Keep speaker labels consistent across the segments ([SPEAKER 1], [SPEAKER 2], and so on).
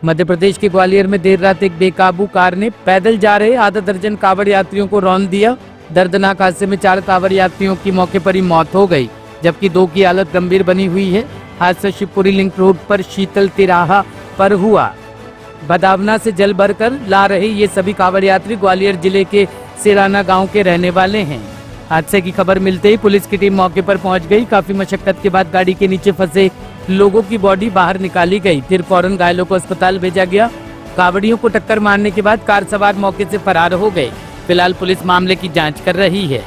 [SPEAKER 1] मध्य प्रदेश के ग्वालियर में देर रात एक बेकाबू कार ने पैदल जा रहे आधा दर्जन कांवड़ यात्रियों को रौंद दिया। दर्दनाक हादसे में 4 कांवड़ यात्रियों की मौके पर ही मौत हो गई, जबकि 2 की हालत गंभीर बनी हुई है। हादसा शिवपुरी लिंक रोड पर शीतल तिराहा पर हुआ। बदावना से जल भरकर ला रहे ये सभी कांवड़ यात्री ग्वालियर जिले के सिराना गांव के रहने वाले हैं। हादसे की खबर मिलते ही पुलिस की टीम मौके पर पहुंच गई। काफी मशक्कत के बाद गाड़ी के नीचे फंसे लोगों की बॉडी बाहर निकाली गई, फिर फौरन घायलों को अस्पताल भेजा गया। कांवड़ियों को टक्कर मारने के बाद कार सवार मौके से फरार हो गए। फिलहाल पुलिस मामले की जांच कर रही है।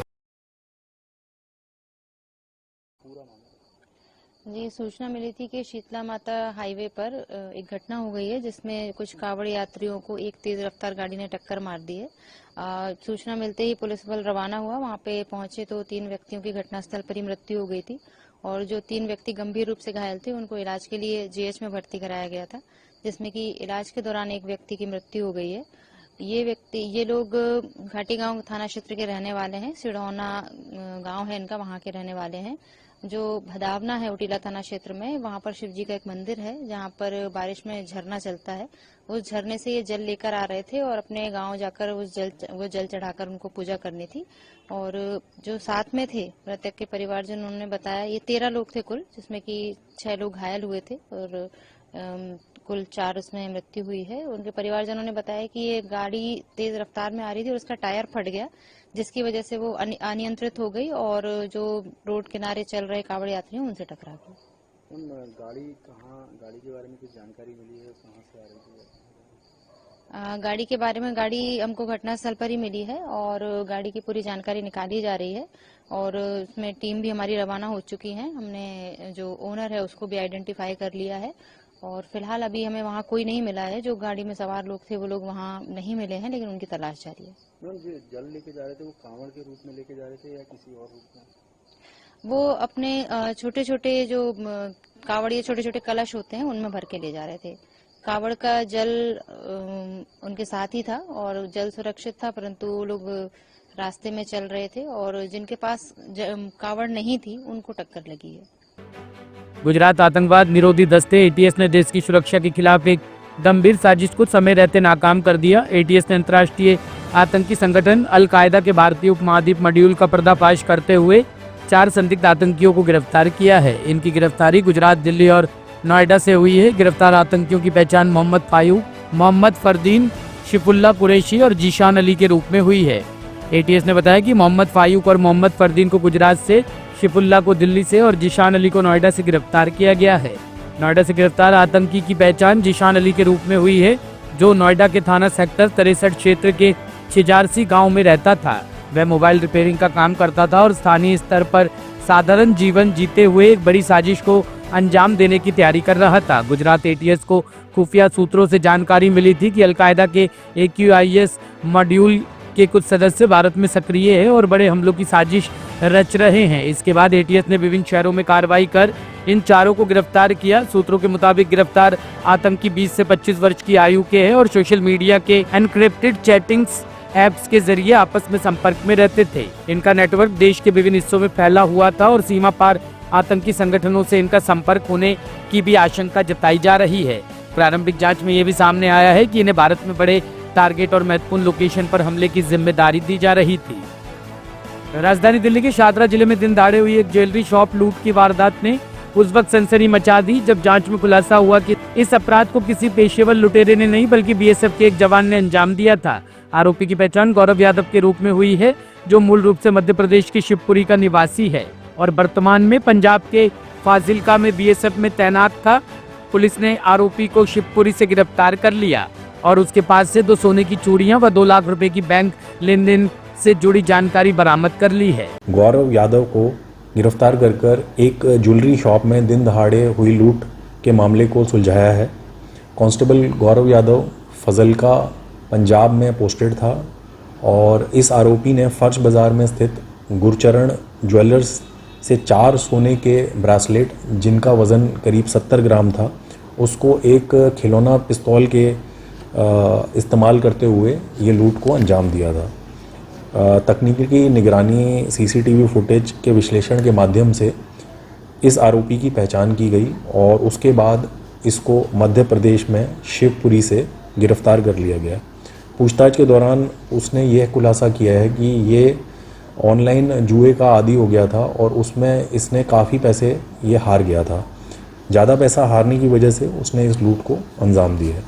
[SPEAKER 2] जी, सूचना मिली थी कि शीतला माता हाईवे पर एक घटना हो गई है जिसमें कुछ कांवड़ यात्रियों को एक तेज रफ्तार गाड़ी ने टक्कर मार दी है। सूचना मिलते ही पुलिस बल रवाना हुआ। वहां पे पहुंचे तो 3 व्यक्तियों की घटनास्थल पर ही मृत्यु हो गई थी और जो 3 व्यक्ति गंभीर रूप से घायल थे उनको इलाज के लिए जीएच में भर्ती कराया गया था, जिसमें कि इलाज के दौरान एक व्यक्ति की मृत्यु हो गई है। ये लोग घाटी गांव थाना क्षेत्र के रहने वाले हैं। सिढ़ौना गांव है इनका, वहां के रहने वाले हैं। जो भदावना है उटीला थाना क्षेत्र में, वहां पर शिव जी का एक मंदिर है जहां पर बारिश में झरना चलता है। उस झरने से ये जल लेकर आ रहे थे और अपने गांव जाकर वो जल चढ़ाकर उनको पूजा करनी थी। और जो साथ में थे मृतक के परिवारजन, उन्होंने बताया ये 13 लोग थे कुल, जिसमें कि 6 लोग घायल हुए थे और कुल 4 उसमें मृत्यु हुई है। उनके परिवारजनों ने बताया कि ये गाड़ी तेज रफ्तार में आ रही थी और उसका टायर फट गया, जिसकी वजह से वो अनियंत्रित हो गई और जो रोड किनारे चल रहे कांवड़ यात्री हैं उनसे टकरा गई।
[SPEAKER 3] गाड़ी के बारे में कुछ जानकारी मिली है? कहाँ से आ रही थी?
[SPEAKER 2] गाड़ी के बारे में, गाड़ी हमको घटनास्थल पर ही मिली है और गाड़ी की पूरी जानकारी निकाली जा रही है और उसमें टीम भी हमारी रवाना हो चुकी है। हमने जो ओनर है उसको भी आइडेंटिफाई कर लिया है और फिलहाल अभी हमें वहाँ कोई नहीं मिला है। जो गाड़ी में सवार लोग थे वो लोग वहाँ नहीं मिले हैं, लेकिन उनकी तलाश जारी है।
[SPEAKER 3] जो जल लेके जा रहे थे वो कांवड़ के रूप में लेके जा रहे थे या किसी और रूप में?
[SPEAKER 2] वो अपने छोटे छोटे जो कांवड़ ये छोटे छोटे कलश होते हैं उनमें भर के ले जा रहे थे। कांवड़ का जल उनके साथ ही था और जल सुरक्षित था, परंतु वो लोग रास्ते में चल रहे थे और जिनके पास कांवड़ नहीं थी उनको टक्कर लगी है।
[SPEAKER 1] गुजरात आतंकवाद निरोधी दस्ते एटीएस ने देश की सुरक्षा के खिलाफ एक गंभीर साजिश को समय रहते नाकाम कर दिया। एटीएस ने अंतर्राष्ट्रीय आतंकी संगठन अल कायदा के भारतीय उपमहाद्वीप मॉड्यूल का पर्दाफाश करते हुए 4 संदिग्ध आतंकियों को गिरफ्तार किया है। इनकी गिरफ्तारी गुजरात, दिल्ली और नोएडा से हुई है। गिरफ्तार आतंकियों की पहचान मोहम्मद फायूक, मोहम्मद फरदीन, शिफुल्ला कुरैशी और जीशान अली के रूप में हुई है। एटीएस ने बताया कि मोहम्मद फायूक और मोहम्मद फरदीन को गुजरात से, शिफुल्ला को दिल्ली से और जीशान अली को नोएडा से गिरफ्तार किया गया है। नोएडा से गिरफ्तार आतंकी की पहचान जीशान अली के रूप में हुई है, जो नोएडा के थाना सेक्टर 63 क्षेत्र के छिजारसी गाँव में रहता था। वह मोबाइल रिपेयरिंग का काम करता था और स्थानीय स्तर पर साधारण जीवन जीते हुए एक बड़ी साजिश को अंजाम देने की तैयारी कर रहा था। गुजरात एटीएस को खुफिया सूत्रों से जानकारी मिली थी कि अलकायदा के AQIS मॉड्यूल के कुछ सदस्य भारत में सक्रिय है और बड़े हमलों की साजिश रच रहे हैं। इसके बाद एटीएस ने विभिन्न शहरों में कार्रवाई कर इन 4 को गिरफ्तार किया। सूत्रों के मुताबिक गिरफ्तार आतंकी 20 से 25 वर्ष की आयु के हैं और सोशल मीडिया के एनक्रिप्टेड चैटिंग्स ऐप्स के जरिए आपस में संपर्क में रहते थे। इनका नेटवर्क देश के विभिन्न हिस्सों में फैला हुआ था और सीमा पार आतंकी संगठनों से इनका संपर्क होने की भी आशंका जताई जा रही है। प्रारंभिक जांच में यह भी सामने आया है कि इन्हें भारत में बड़े टारगेट और महत्वपूर्ण लोकेशन पर हमले की जिम्मेदारी दी जा रही थी। राजधानी दिल्ली के शादरा जिले में दिन दहाड़े हुई एक ज्वेलरी शॉप लूट की वारदात ने उस वक्त सनसनी मचा दी जब जांच में खुलासा हुआ कि इस अपराध को किसी पेशेवर लुटेरे ने नहीं बल्कि BSF के एक जवान ने अंजाम दिया था। आरोपी की पहचान गौरव यादव के रूप में हुई है, जो मूल रूप से मध्य प्रदेश के शिवपुरी का निवासी है और वर्तमान में पंजाब के फाजिलका में BSF में तैनात था। पुलिस ने आरोपी को शिवपुरी से गिरफ्तार कर लिया और उसके पास से 2 सोने की चूड़ियां व 2 लाख रुपए की बैंक लेन देन से जुड़ी जानकारी बरामद कर ली है।
[SPEAKER 4] गौरव यादव को गिरफ्तार कर एक ज्वेलरी शॉप में दिन दहाड़े हुई लूट के मामले को सुलझाया है। कांस्टेबल गौरव यादव फजलका पंजाब में पोस्टेड था और इस आरोपी ने फर्श बाजार में स्थित गुरचरण ज्वेलर्स से 4 सोने के ब्रेसलेट, जिनका वज़न करीब 70 ग्राम था, उसको एक खिलौना पिस्तौल के इस्तेमाल करते हुए ये लूट को अंजाम दिया था। तकनीकी निगरानी CCTV फुटेज के विश्लेषण के माध्यम से इस आरोपी की पहचान की गई और उसके बाद इसको मध्य प्रदेश में शिवपुरी से गिरफ्तार कर लिया गया। पूछताछ के दौरान उसने यह खुलासा किया है कि ये ऑनलाइन जुए का आदी हो गया था और उसमें इसने काफ़ी पैसे ये हार गया था। ज़्यादा पैसा हारने की वजह से उसने इस लूट को अंजाम दिया है।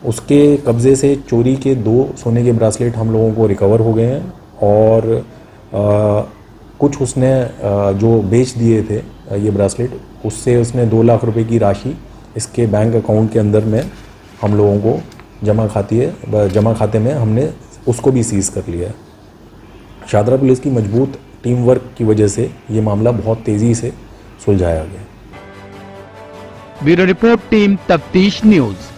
[SPEAKER 4] उसके कब्ज़े से चोरी के 2 सोने के ब्रासलेट हम लोगों को रिकवर हो गए हैं और कुछ उसने जो बेच दिए थे ये ब्रासलेट, उससे उसने 2 लाख रुपए की राशि इसके बैंक अकाउंट के अंदर में हम लोगों को जमा खाते में हमने उसको भी सीज़ कर लिया है। शादरा पुलिस की मजबूत टीम वर्क की वजह से ये मामला बहुत तेज़ी से सुलझाया गया।
[SPEAKER 1] ब्यूरो रिपोर्ट, टीम तफ्तीश न्यूज़।